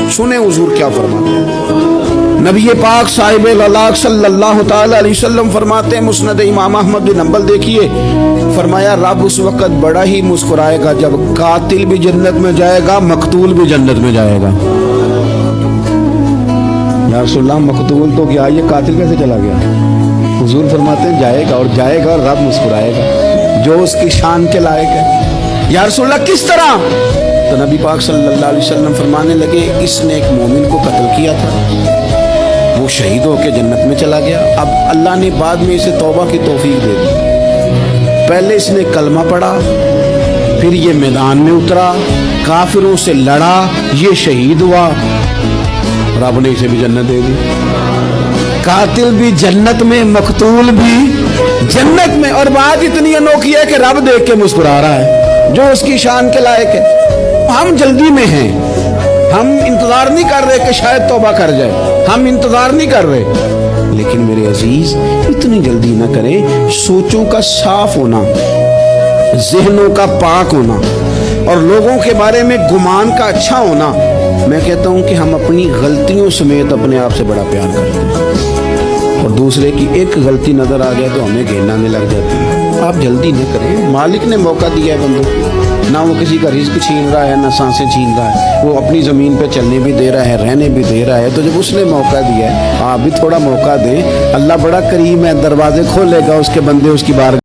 सुने हुजूर क्या फरमाते हैं। नबी पाक साहिब अलाक सल्लल्लाहु ताला अलैहि वसल्लम फरमाते हैं, मुस्नद इमाम अहमद बिन हंबल देखिए, फरमाया रब उस वक़्त बड़ा ही मुस्कुराएगा जब कातिल भी जन्नत में जाएगा, मकतूल भी जन्नत में जाएगा। या रसूलल्लाह, मकतूल तो गया, ये कातिल कैसे चला गया? हुजूर फरमाते हैं जाएगा, और जाएगा और रब मुस्कुराएगा जो उसकी शान के लायक है। या रसूलल्लाह, किस तरह? तो नबी पाक सल्लल्लाहु अलैहि वसल्लम फरमाने लगे, इसने एक मोमिन को कत्ल किया था, वो शहीद होकर जन्नत में चला गया। अब अल्लाह ने बाद में इसे तौबा की तौफीक दे दी। पहले इसने कलमा पढ़ा, फिर ये मैदान में उतरा, काफिरों से लड़ा, ये शहीद हुआ, रब ने इसे भी जन्नत दे दी। कातिल भी जन्नत में, मकतूल भी जन्नत में। और बात इतनी अनोखी है कि रब देख के मुस्कुरा रहा है जो उसकी शान के लायक है। हम जल्दी में हैं, हम इंतजार नहीं कर रहे कि शायद तौबा कर जाए, हम इंतजार नहीं कर रहे। लेकिन मेरे अजीज, इतनी जल्दी ना करें। सोचों का साफ होना, जहनों का पाक होना और लोगों के बारे में गुमान का अच्छा होना, मैं कहता हूं कि हम अपनी गलतियों समेत अपने आप से बड़ा प्यार करते हैं, और दूसरे की एक गलती नजर आ जाए तो हमें घिनाने लग जाती है। आप जल्दी न करें, मालिक ने मौका दिया है बंदों को, ना वो किसी का रिज्क छीन रहा है, ना सांसें छीन रहा है, वो अपनी ज़मीन पे चलने भी दे रहा है, रहने भी दे रहा है। तो जब उसने मौका दिया है, आप भी थोड़ा मौका दें। अल्लाह बड़ा करीम है, दरवाजे खोलेगा उसके बंदे उसकी बार